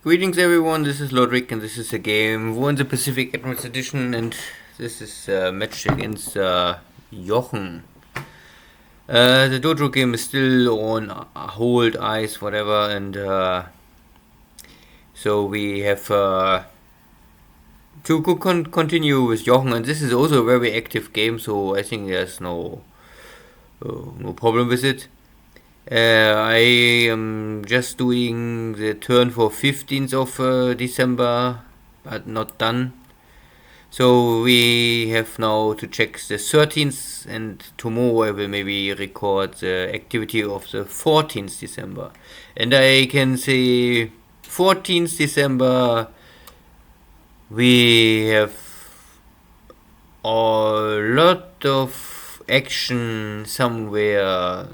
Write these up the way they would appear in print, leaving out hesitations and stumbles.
Greetings everyone, this is Lodrik and this is a game War in the Pacific Admirals Edition, and this is a match against Jochen. The Dojo game is still on hold, ice, whatever, and so we have to continue with Jochen, and this is also a very active game, so I think there's no problem with it. I am just doing the turn for 15th of December, but not done. So we have now to check the 13th, and tomorrow I will maybe record the activity of the 14th December. And I can say 14th December we have a lot of action somewhere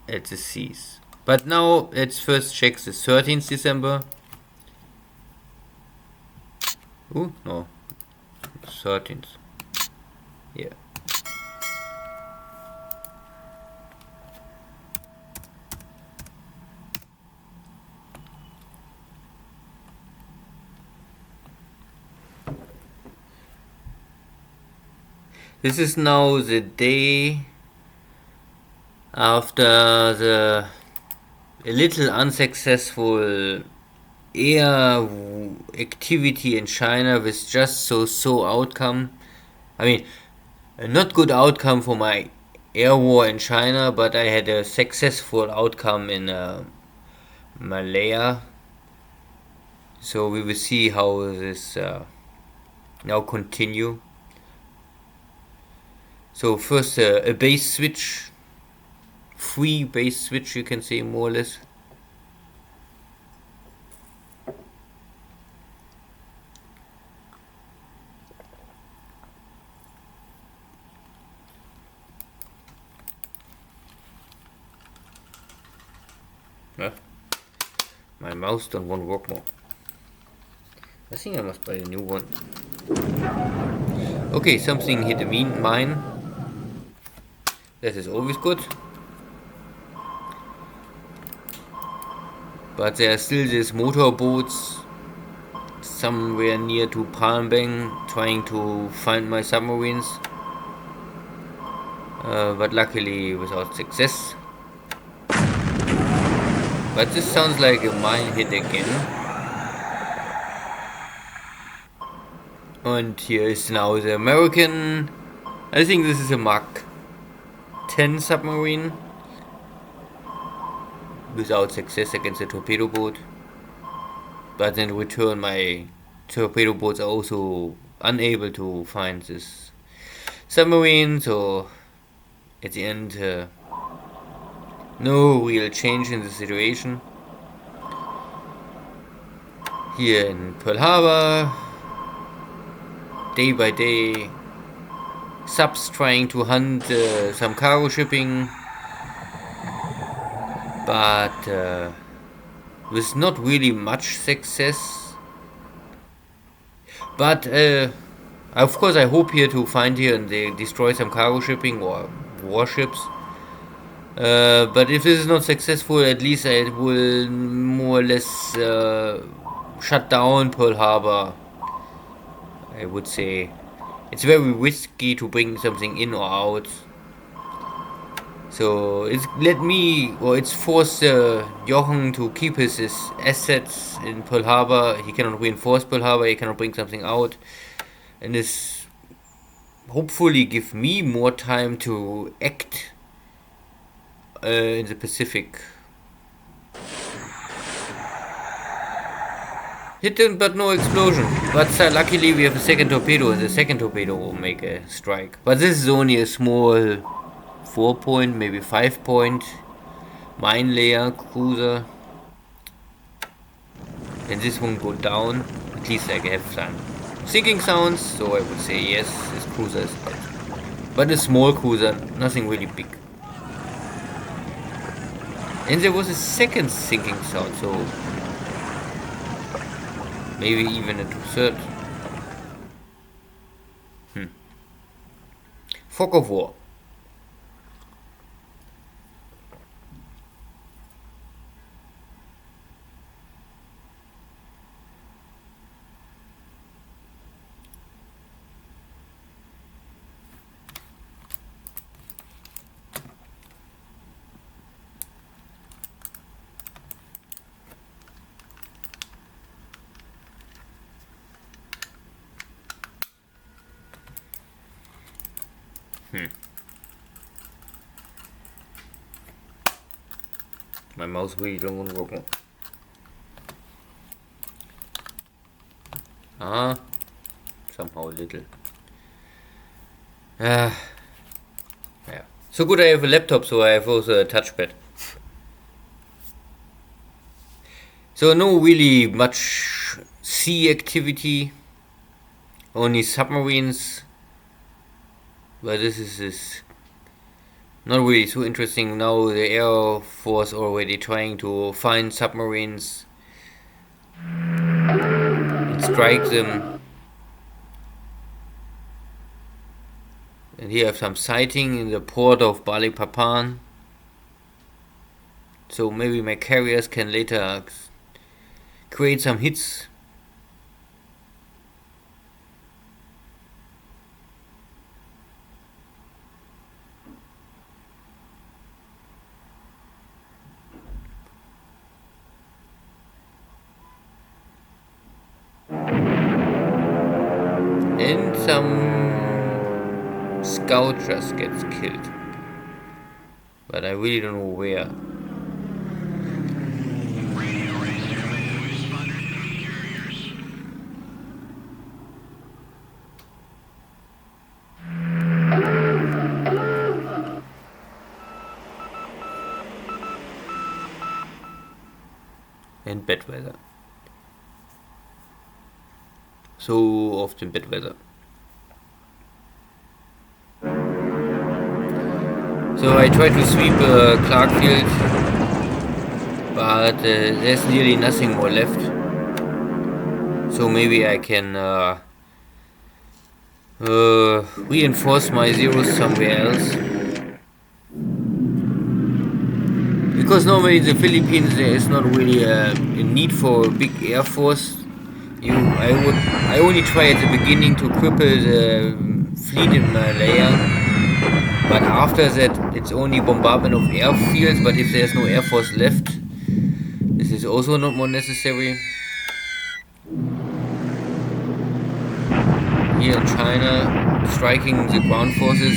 at the seas. But now let's first check the 13th December. Oh, no. 13th. Yeah. This is now the day after a little unsuccessful air activity in China with just so outcome. I mean, a not good outcome for my air war in China, but I had a successful outcome in Malaya. So we will see how this now continue. So first a base switch, free base switch, you can say, more or less. My mouse don't want to work more. I think I must buy a new one. Okay, something hit a mine. That is always good. But there are still these motorboats somewhere near to Palmbang trying to find my submarines. But luckily without success. But this sounds like a mine hit again. And here is now the American. I think this is a Mark 10 submarine. Without success against a torpedo boat. But in return my torpedo boats are also unable to find this submarine, so at the end no real change in the situation. Here in Pearl Harbor, day by day, subs trying to hunt some cargo shipping, but with not really much success. But of course I hope here to find here and they destroy some cargo shipping or warships. But if this is not successful, at least I will more or less shut down Pearl Harbor. I would say it's very risky to bring something in or out. So it's forced Jochen to keep his assets in Pearl Harbor. He cannot reinforce Pearl Harbor, he cannot bring something out. And this hopefully give me more time to act in the Pacific. Hit but no explosion. But luckily we have a second torpedo, and the second torpedo will make a strike. But this is only a small 4-point, maybe 5-point mine layer cruiser. And this won't go down. At least I have some sinking sounds, so I would say yes, this cruiser is dead. But a small cruiser, nothing really big. And there was a second sinking sound, so maybe even a third. Fog of War. My mouse really don't work. Somehow a little. Yeah. So good I have a laptop, so I have also a touchpad. So no really much sea activity, only submarines. But this is not really so interesting. Now the Air Force already trying to find submarines and strike them. And here I have some sighting in the port of Balikpapan. So maybe my carriers can later create some hits. And some scout just gets killed. But I really don't know where. And bad weather. So often bad weather. So I tried to sweep Clarkfield, but there's nearly nothing more left. So maybe I can reinforce my zeros somewhere else. Because normally in the Philippines there is not really a need for a big air force. I only try at the beginning to cripple the fleet in Malaya, but after that it's only bombardment of airfields. But if there's no air force left, this is also not more necessary. Here in China, striking the ground forces.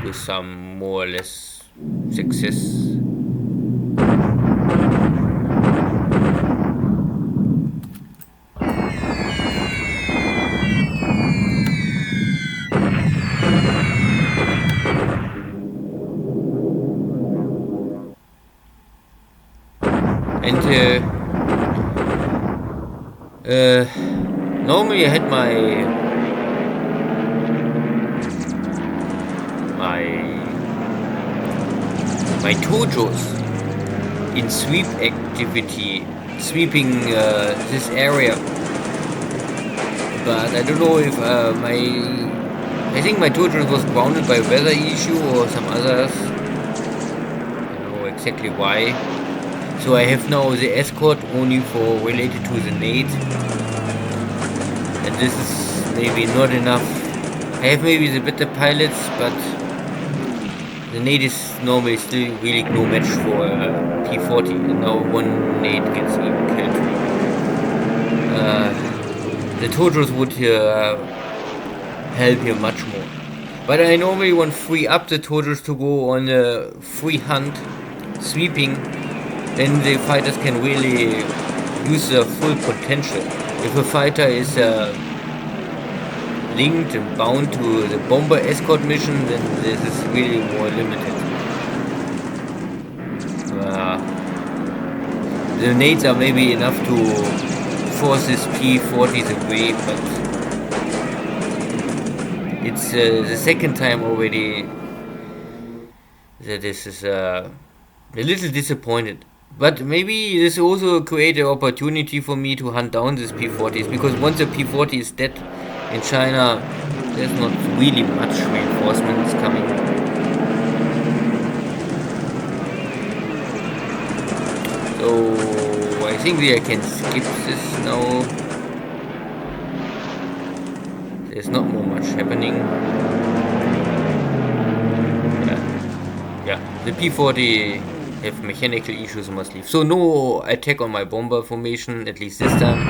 With some more or less success. And normally I had my Tojos in sweep activity, sweeping this area. But I don't know if I think my Tojos was grounded by weather issue or some others. I don't know exactly why. So I have now the escort only for related to the nade. And this is maybe not enough. I have maybe the better pilots, but the nade is normally still really no match for P-40, and now one nade gets even killed. The Tojos would help here much more. But I normally want to free up the Tojos to go on a free hunt, sweeping. Then the fighters can really use their full potential. If a fighter is linked and bound to the bomber escort mission, then this is really more limited. The nades are maybe enough to force this P-40s away, but it's the second time already that this is a little disappointed. But maybe this also create an opportunity for me to hunt down these P-40s, because once a P-40 is dead in China, there's not really much reinforcements coming. So I think I can skip this now. There's not more much happening. Yeah, the P-40 have mechanical issues mostly. So no attack on my bomber formation, at least this time.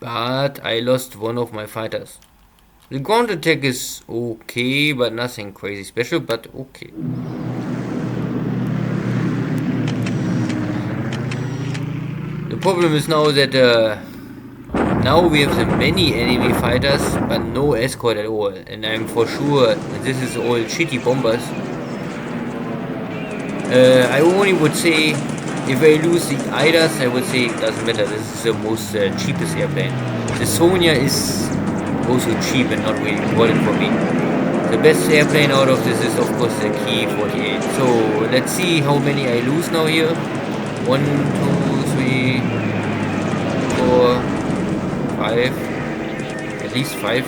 But I lost one of my fighters. The ground attack is okay, but nothing crazy special, but okay. The problem is now that now we have the many enemy fighters, but no escort at all. And I'm for sure this is all shitty bombers. I only would say, if I lose the IDAs, I would say it doesn't matter. This is the most cheapest airplane. The Sonia is also cheap and not really important for me. The best airplane out of this is of course the Key 48. So let's see how many I lose now here. 1, 2, 3, 4, 5. At least 5.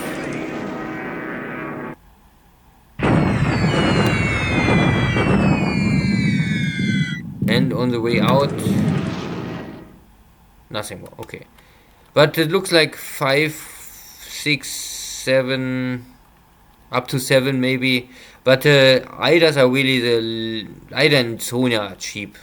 And on the way out, nothing more. Okay, but it looks like 5, 6, 7, up to 7 maybe. But IDAs are really IDA and Sonia are cheap.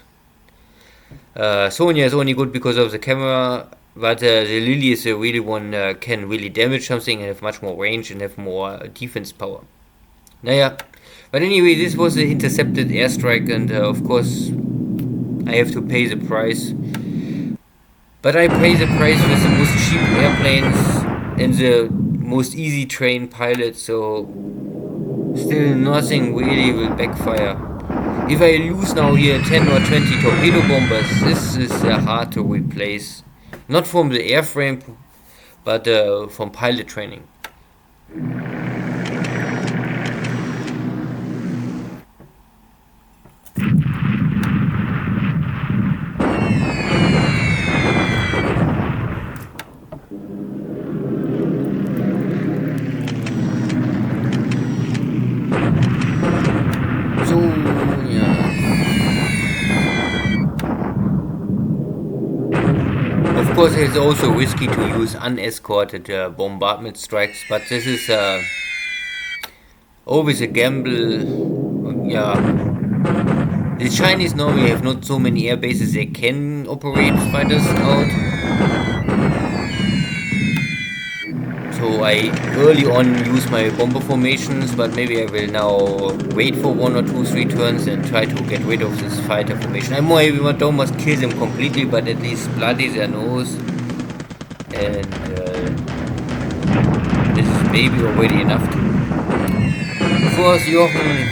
Sonia is only good because of the camera, but the Lily is a really one can really damage something and have much more range and have more defense power. Naja, but anyway, this was the intercepted airstrike, and of course I have to pay the price. But I pay the price with the most cheap airplanes and the most easy trained pilots, so still nothing really will backfire. If I lose now here 10 or 20 torpedo bombers, this is hard to replace. Not from the airframe, but from pilot training. Of course, it's also risky to use unescorted bombardment strikes, but this is always a gamble. Yeah, the Chinese normally have not so many air bases they can operate fighters out. So I early on use my bomber formations, but maybe I will now wait for 1 or 2, 3 turns and try to get rid of this fighter formation. I don't must kill them completely, but at least bloody their nose. And this is maybe already enough to force Jochen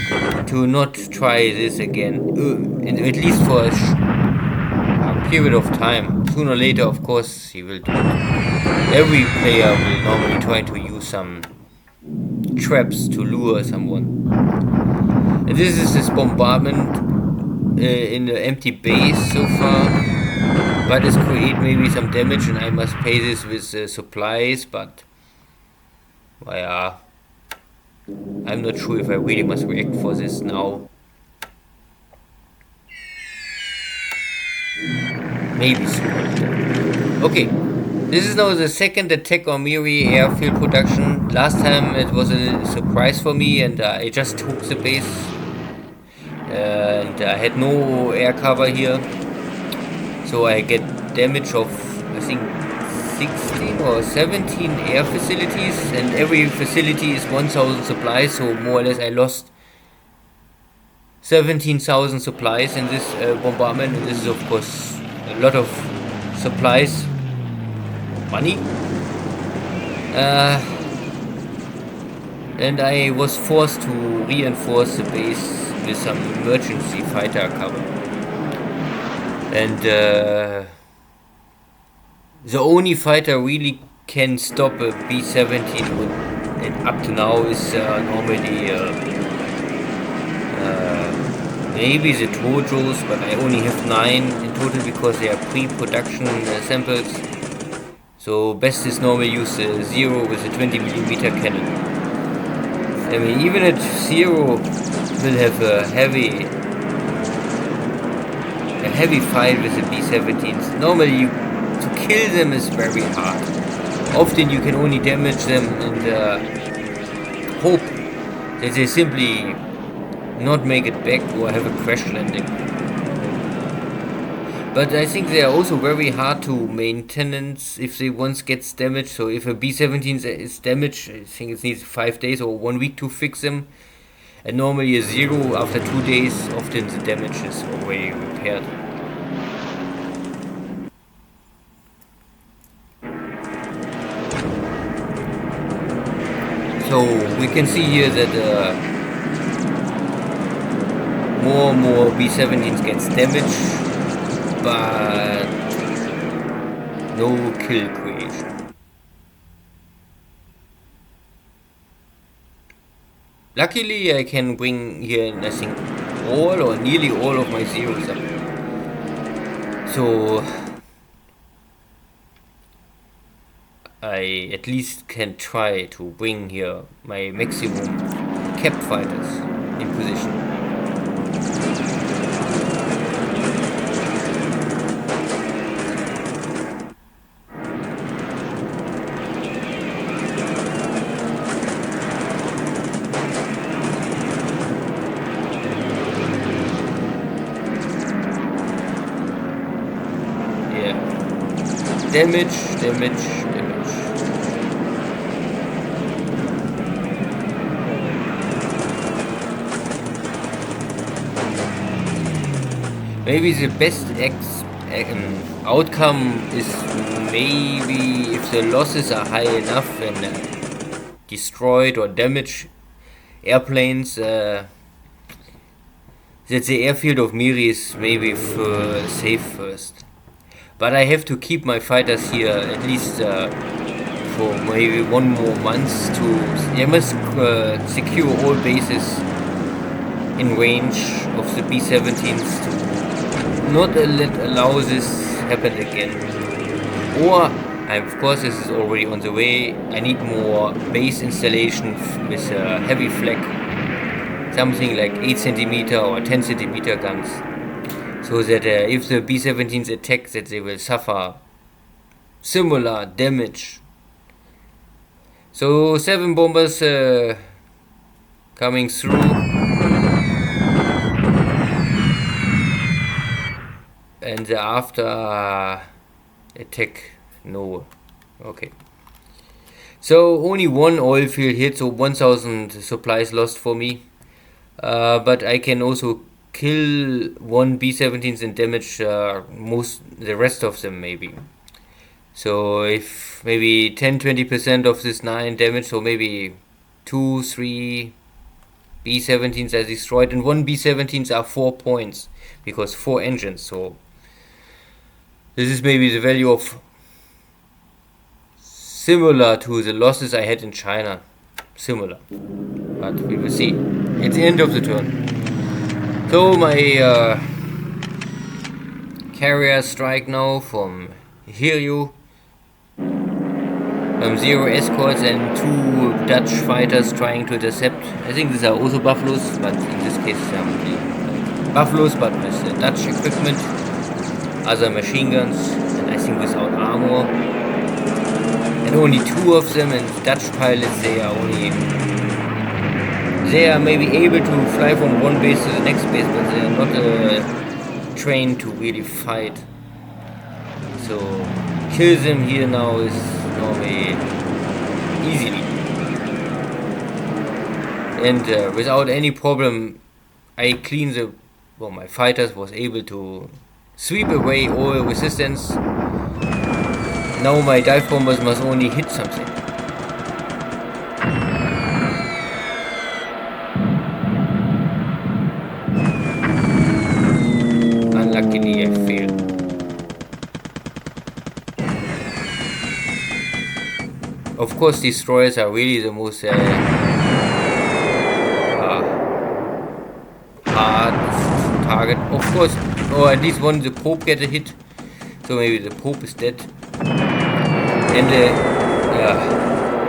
to not try this again, and at least for a period of time. Sooner or later, of course, he will do it. Every player will normally try to use some traps to lure someone. And this is this bombardment in the empty base so far. But it's create maybe some damage, and I must pay this with supplies, but yeah, I'm not sure if I really must react for this now. Maybe sooner. Okay, this is now the second attack on Miri airfield production. Last time it was a surprise for me, and I just took the base, and I had no air cover here. So I get damage of, I think, 16 or 17 air facilities, and every facility is 1,000 supplies, so more or less I lost 17,000 supplies in this bombardment, and this is of course a lot of supplies, money. And I was forced to reinforce the base with some emergency fighter cover. And the only fighter really can stop a B-17 and up to now is normally maybe the Tojos, but I only have 9 in total because they are pre-production samples. So best is normally use 0 with a 20mm cannon. I mean, even at 0 will have a heavy fight with the B-17s. Normally to kill them is very hard. Often you can only damage them, and hope that they simply not make it back or have a crash landing. But I think they are also very hard to maintenance if they once gets damaged. So if a B-17 is damaged, I think it needs 5 days or 1 week to fix them. And normally a 0 after 2 days, often the damage is already repaired. So we can see here that more and more B-17s gets damaged, but no kill creation. Luckily I can bring here, I think, all or nearly all of my zeros up. So I at least can try to bring here my maximum cap fighters in position. Damage. Maybe the best outcome is maybe if the losses are high enough and destroyed or damaged airplanes, that the airfield of Miri is maybe safe first. But I have to keep my fighters here at least for maybe 1 more month I must secure all bases in range of the B-17s to not allow this happen again. Or, of course this is already on the way, I need more base installation with a heavy flak, something like 8 cm or 10 cm guns. So that if the B-17s attack, that they will suffer similar damage. So 7 bombers coming through. And the after attack, no. Okay. So only 1 oil field hit, so 1000 supplies lost for me. But I can also kill 1 B-17s and damage the rest of them maybe. So if maybe 10-20% of this 9 damage, so maybe 2-3 B-17s are destroyed, and 1 B-17s are 4 points because 4 engines. So this is maybe the value of similar to the losses I had in China. Similar, but we will see. It's the end of the turn. So my carrier strike now from Hiryu, 0 escorts and 2 Dutch fighters trying to intercept. I think these are also Buffaloes, but in this case Buffaloes, but with Dutch equipment, other machine guns, and I think without armor. And only 2 of them, and Dutch pilots, they are maybe able to fly from one base to the next base, but they are not trained to really fight. So kill them here now is normally easily. And without any problem, I clean my fighters was able to sweep away all resistance. Now my dive bombers must only hit something. Unluckily I failed. Of course destroyers are really the most hard target. Of course, or at least one the Pope get a hit. So maybe the Pope is dead. And the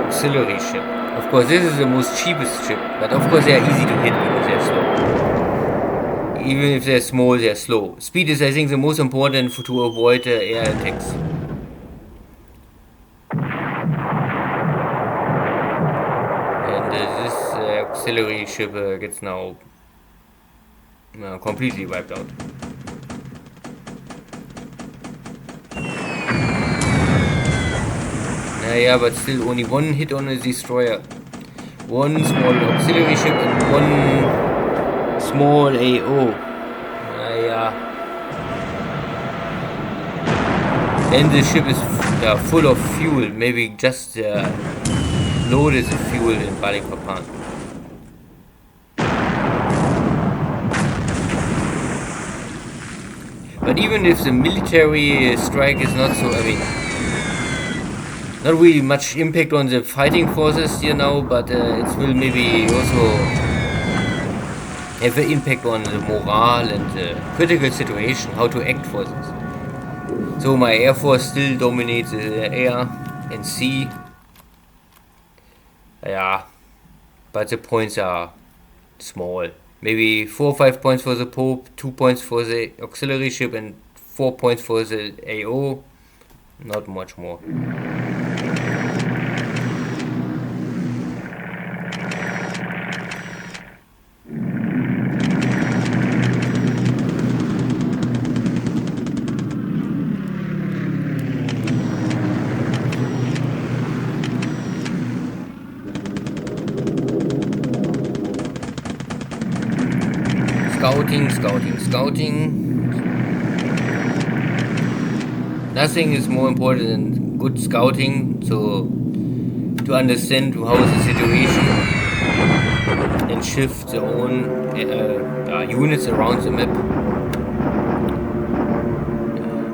auxiliary ship. Of course, this is the most cheapest ship, but of course they are easy to hit because they are slow. Even if they're small, they are slow. Speed is, I think, the most important to avoid air attacks. And this auxiliary ship gets now completely wiped out. Yeah, but still only one hit on a destroyer. One small auxiliary ship and one small AO. Yeah. And the ship is full of fuel. Maybe just loaded the fuel in Balikpapan. But even if the military strike is not so, not really much impact on the fighting forces here now, but it will maybe also have an impact on the morale and the critical situation, how to act for this. So my air force still dominates the air and sea. Yeah, but the points are small. Maybe 4 or 5 points for the Pope, 2 points for the auxiliary ship, and 4 points for the AO. Not much more. Scouting. Nothing is more important than good scouting, so to understand how is the situation and shift their own units around the map.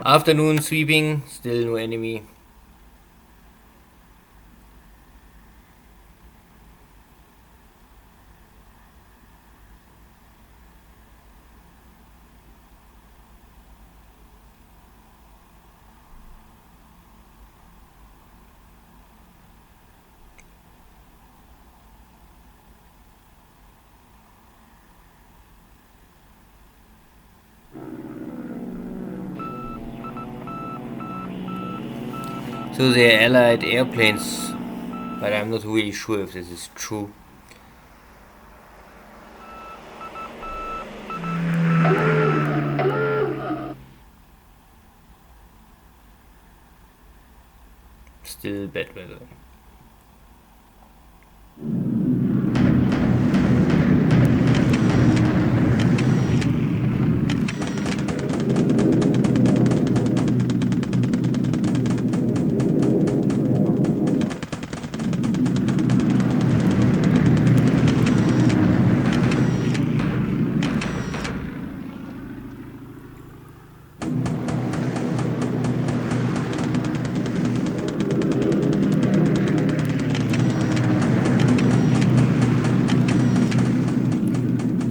Afternoon sweeping, still no enemy. So they are allied airplanes, but I'm not really sure if this is true. Still bad weather.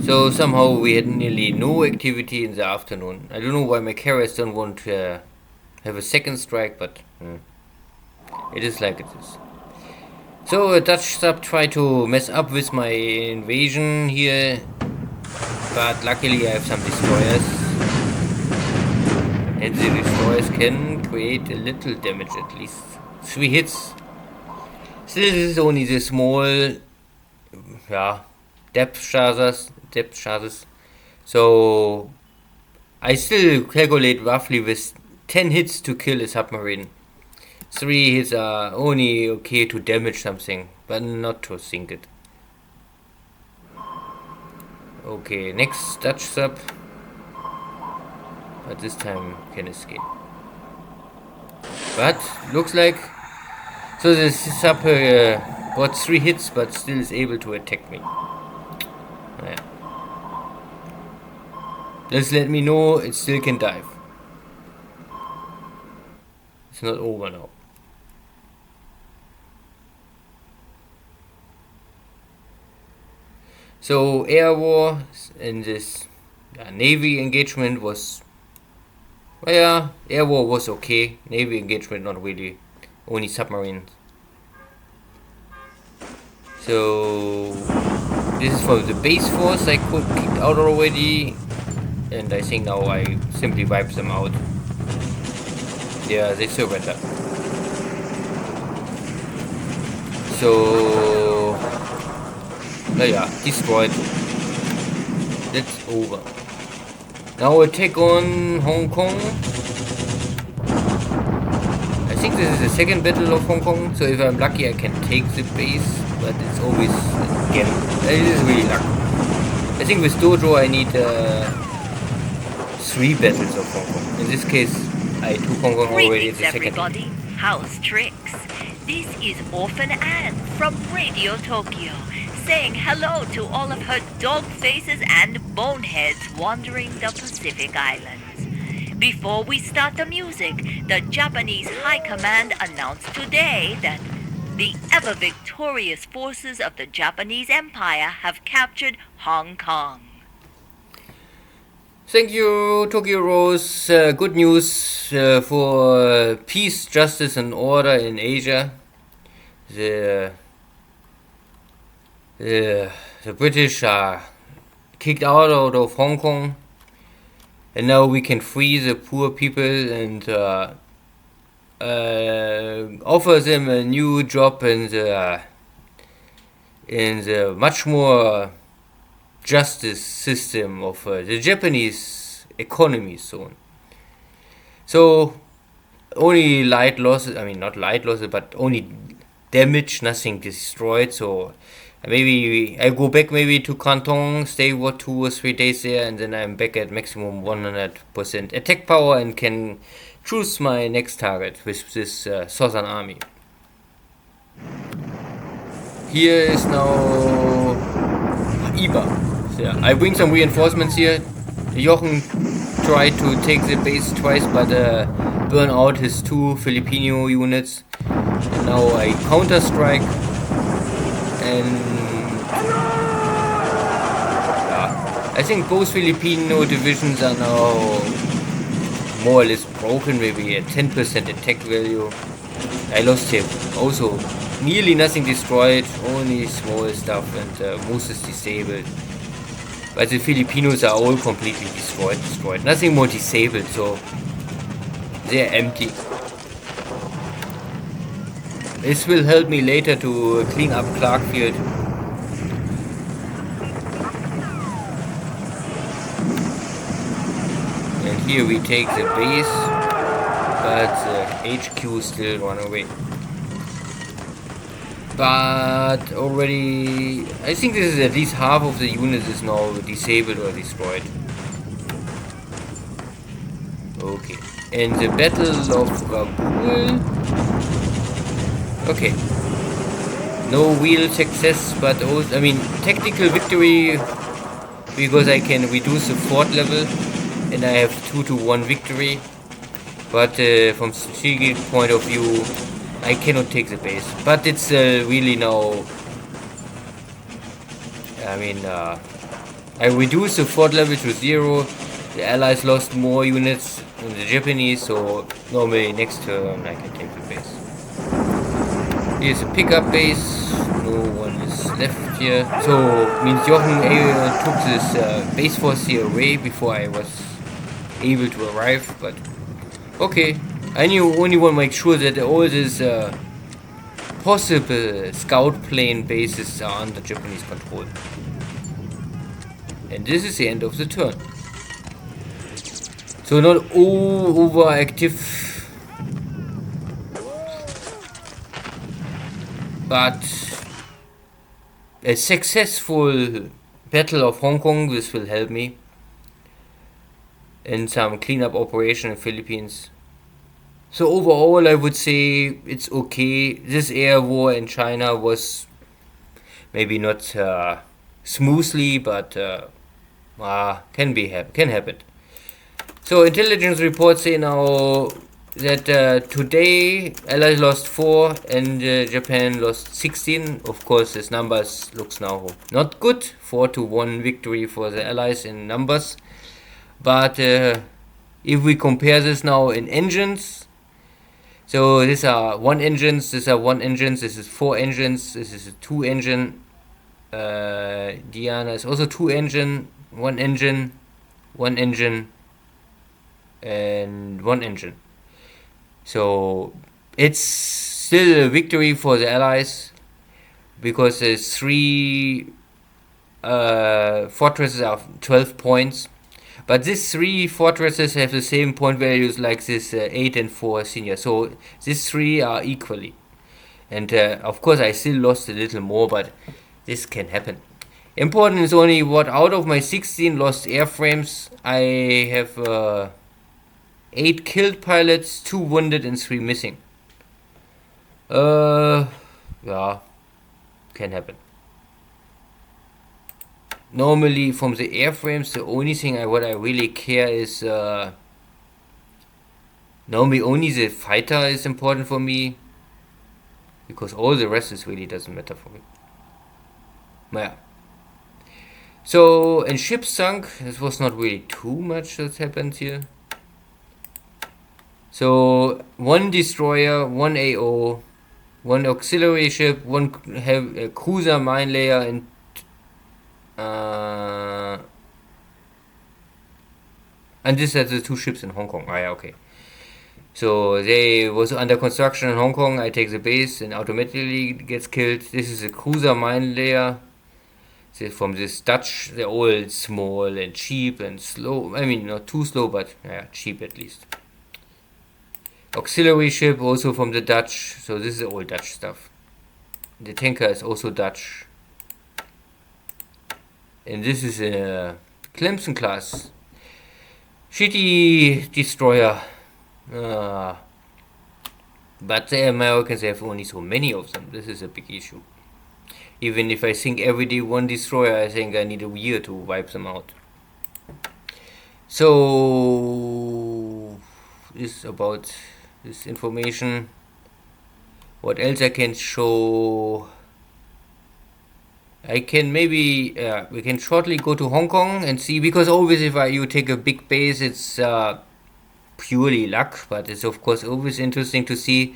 So somehow we had nearly no activity in the afternoon. I don't know why my carriers don't want to have a second strike, but it is like it is. So a Dutch sub tried to mess up with my invasion here, but luckily I have some destroyers. And the destroyers can create a little damage at least. 3 hits. Still this is only the small depth charges. So I still calculate roughly with 10 hits to kill a submarine. 3 hits are only okay to damage something, but not to sink it. Okay, next Dutch sub. But this time can escape. But looks like so the sub got 3 hits, but still is able to attack me. Yeah. Just let me know it still can dive. It's not over now. So air war in this navy engagement was, air war was okay. Navy engagement not really, only submarines. So this is from the base force I could kicked out already, and I think now I simply wipe them out. Yeah, they surrender. So yeah, destroyed. That's over. Now attack on Hong Kong. I think this is the second battle of Hong Kong, so if I'm lucky I can take the base, but it's always again. It is really luck. I think with Dojo I need 3 battles of Hong Kong. In this case, I took Hong Kong already. Greetings, everybody. House tricks. This is Orphan Anne from Radio Tokyo, saying hello to all of her dog faces and boneheads wandering the Pacific Islands. Before we start the music, the Japanese High Command announced today that the ever-victorious forces of the Japanese Empire have captured Hong Kong. Thank you, Tokyo Rose. Good news for peace, justice, and order in Asia. The British are kicked out of Hong Kong, and now we can free the poor people and offer them a new job in the much more justice system of the Japanese economy zone. So only light losses, not light losses, but only damage, nothing destroyed. So maybe I go back to Canton, stay 2 or 3 days there, and then I'm back at maximum 100% attack power and can choose my next target with this Southern Army. Here is now Iba. Yeah, I bring some reinforcements here. Jochen tried to take the base twice, but burn out his 2 Filipino units. And now I counter strike, and I think both Filipino divisions are now more or less broken, maybe at 10% attack value. I lost him. Also, nearly nothing destroyed, only small stuff, and most is disabled. But the Filipinos are all completely destroyed. Nothing more disabled, so they're empty. This will help me later to clean up Clarkfield. And here we take the base, but the HQ still run away. But already, I think this is at least half of the units is now disabled or destroyed. Okay. And the Battle of Kabul. Okay. No real success, but also, technical victory, because I can reduce the fort level and I have 2-1 victory. But from strategic point of view, I cannot take the base, but it's really now. I reduced the fort level to 0. The Allies lost more units than the Japanese, so normally next turn I can take the base. Here's a pickup base. No one is left here, so means Jochen took this base force here away before I was able to arrive. But okay. I only want to make sure that all these possible scout plane bases are under Japanese control. And this is the end of the turn. So not overactive, but a successful Battle of Hong Kong. This will help me in some cleanup operation in the Philippines. So overall, I would say it's okay. This air war in China was maybe not smoothly, but can happen. So intelligence reports say now that today Allies lost 4 and Japan lost 16. Of course, this numbers looks now not good. 4-1 victory for the Allies in numbers, but if we compare this now in engines. So these are 1 engines, this is 4 engines, this is a 2 engine. Diana is also 2 engine, 1 engine, 1 engine, and 1 engine. So it's still a victory for the Allies because there's 3 fortresses are 12 points. But these 3 fortresses have the same point values like this 8 and 4 senior. So these 3 are equally. And of course I still lost a little more, but this can happen. Important is only what out of my 16 lost airframes, I have 8 killed pilots, 2 wounded and 3 missing. Yeah, can happen. Normally from the airframes, the only thing what I really care is normally only the fighter is important for me, because all the rest is really doesn't matter for me. Yeah. So, and ship sunk, this was not really too much that happened here. So, 1 destroyer, 1 AO, 1 auxiliary ship, 1 cruiser mine layer, and this are the 2 ships in Hong Kong. Ah, yeah, okay. So they was under construction in Hong Kong. I take the base and automatically gets killed. This is a cruiser mine layer. This from this Dutch. They're all small and cheap and slow. I mean, not too slow, but yeah, cheap at least. Auxiliary ship also from the Dutch. So this is all Dutch stuff. The tanker is also Dutch. And this is a Clemson class shitty destroyer. But the Americans have only so many of them. This is a big issue. Even if I sink every day 1 destroyer, I think I need a year to wipe them out. So this about this information. What else I can show? I can maybe we can shortly go to Hong Kong and see, because always if you take a big base, it's purely luck, but it's of course always interesting to see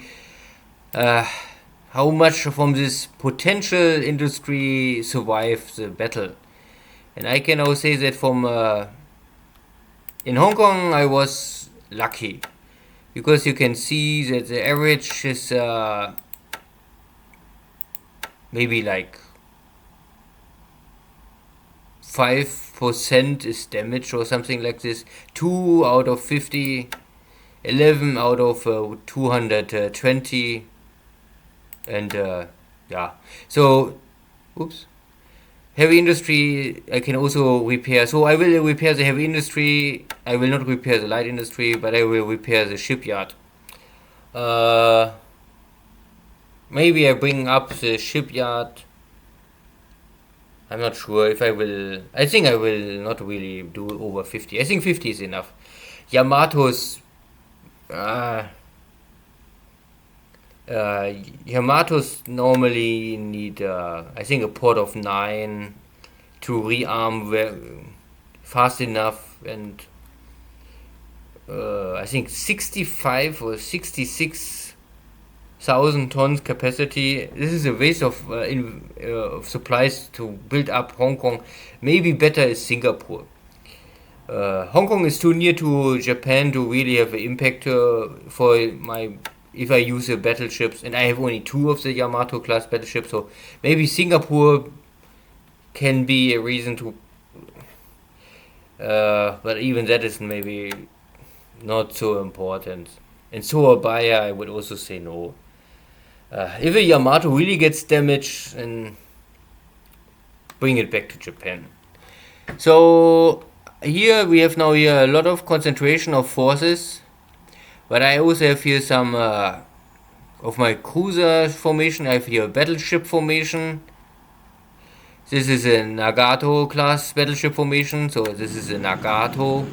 how much from this potential industry survives the battle. And I can now say that from in Hong Kong I was lucky, because you can see that the average is maybe like 5% is damaged or something like this. 2 out of 50, 11 out of 220, and yeah. So, oops. Heavy industry I can also repair. So I will repair the heavy industry. I will not repair the light industry, but I will repair the shipyard. Maybe I bring up the shipyard. I'm not sure if I will. I think I will not really do over 50. I think 50 is enough. Yamatos. Yamatos normally need, I think, a port of 9 to rearm fast enough, and I think 65 or 66,000 tons capacity. This is a waste of supplies to build up Hong Kong. Maybe better is Singapore. Hong Kong is too near to Japan to really have an impact for my. If I use the battleships, and I have only 2 of the Yamato class battleships, so maybe Singapore can be a reason to. But even that is maybe not so important. And Surabaya, I would also say no. If a Yamato really gets damaged, then bring it back to Japan. So here we have now a lot of concentration of forces, but I also have here some of my cruiser formation. I have here a battleship formation. This is a Nagato class battleship formation, so this is a Nagato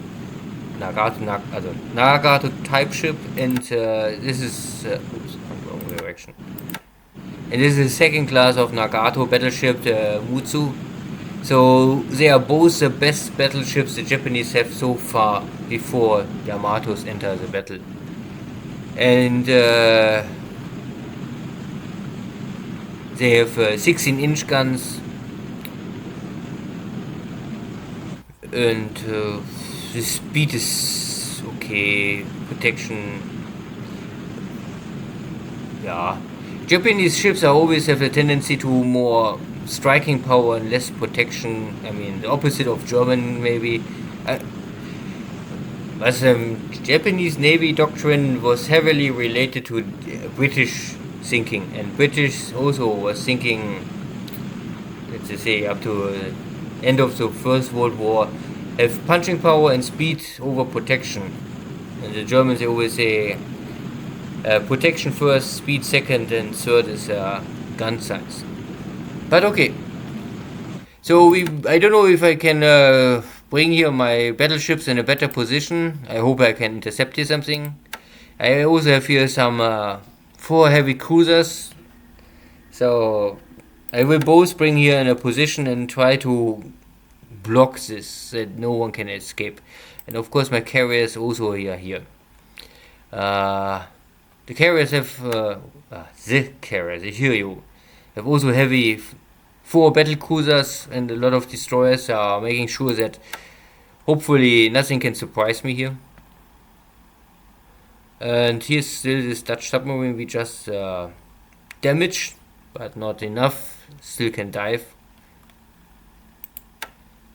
type ship, and this is oops, wrong direction. And this is the second class of Nagato battleship, the Mutsu. So they are both the best battleships the Japanese have so far before Yamatos enter the battle. And they have 16-inch guns, and the speed is okay, protection, yeah. Japanese ships always have a tendency to more striking power and less protection. I mean, the opposite of German maybe. But Japanese Navy doctrine was heavily related to British thinking, and British also was thinking, let's just say, up to end of the First World War, have punching power and speed over protection. And the Germans, they always say protection first, speed second, and third is gun size. But okay. So I don't know if I can bring here my battleships in a better position. I hope I can intercept here something. I also have here some 4 heavy cruisers. So I will both bring here in a position and try to block this, so that no one can escape. And of course my carriers also are here. The carriers have, the carriers, I hear you, have also heavy 4 battle cruisers and a lot of destroyers, making sure that hopefully nothing can surprise me here. And here's still this Dutch submarine we just damaged, but not enough, still can dive.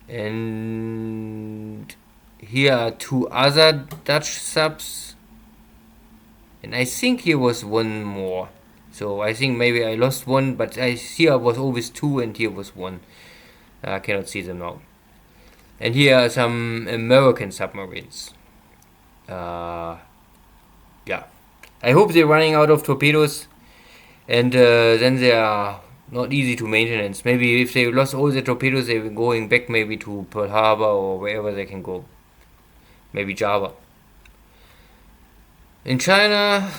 And here are 2 other Dutch subs, and I think here was 1 more. So I think maybe I lost 1, but here was always 2 and here was 1. I cannot see them now. And here are some American submarines. Yeah, I hope they're running out of torpedoes, and then they are not easy to maintenance. Maybe if they lost all the torpedoes, they were going back maybe to Pearl Harbor or wherever they can go. Maybe Java. In China,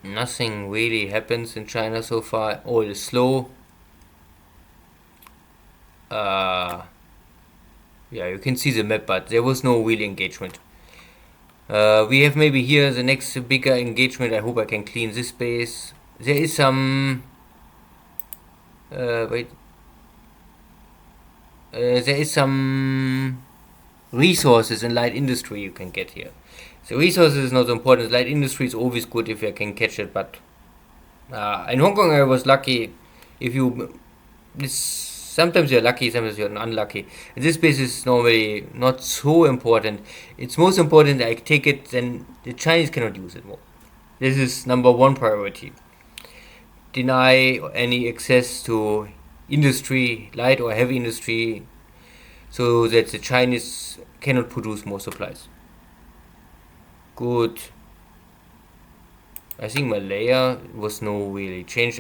nothing really happens in China so far. All is slow. Yeah, you can see the map, but there was no real engagement. We have maybe here the next bigger engagement. I hope I can clean this base. There is some there is some resources in light industry you can get here. So resources is not so important. Light industry is always good if I can catch it, but in Hong Kong I was lucky. Sometimes you're lucky, sometimes you're unlucky. And this base is normally not so important. It's most important I take it, then the Chinese cannot use it more. This is number 1 priority. Deny any access to industry, light or heavy industry, so that the Chinese cannot produce more supplies. Good. I think Malaya was no really change.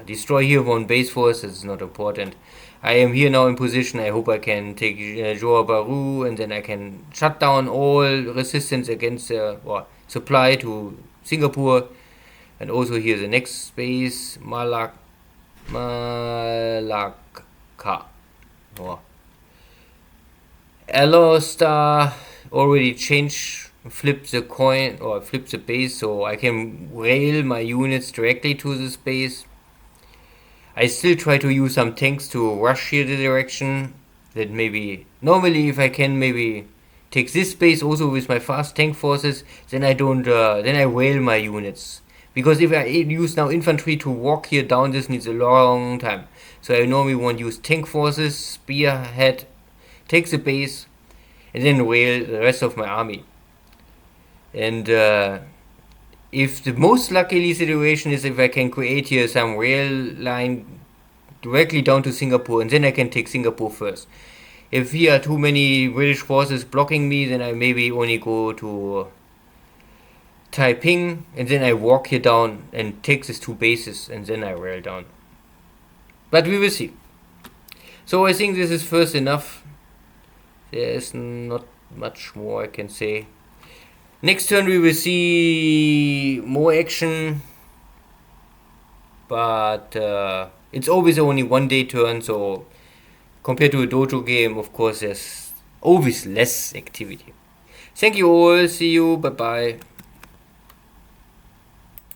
Destroy here 1 base force, it's not important. I am here now in position. I hope I can take Johor Bahru, and then I can shut down all resistance against or supply to Singapore. And also here the next base, Malacca. Alostar already changed, flip the coin or flip the base, so I can rail my units directly to this base. I still try to use some tanks to rush here the direction. That maybe normally if I can maybe take this base also with my fast tank forces, then I don't then I rail my units. Because if I use now infantry to walk here down, this needs a long time. So I normally want to use tank forces, spearhead, take the base, and then rail the rest of my army. And if the most lucky situation is if I can create here some rail line directly down to Singapore, and then I can take Singapore first. If here are too many British forces blocking me, then I maybe only go to Taiping, and then I walk here down and take these 2 bases, and then I rail down. But we will see. So I think this is first enough. There is not much more I can say. Next turn we will see more action, but it's always only 1 day turn, so compared to a dojo game, of course, there's always less activity. Thank you all, see you, bye bye.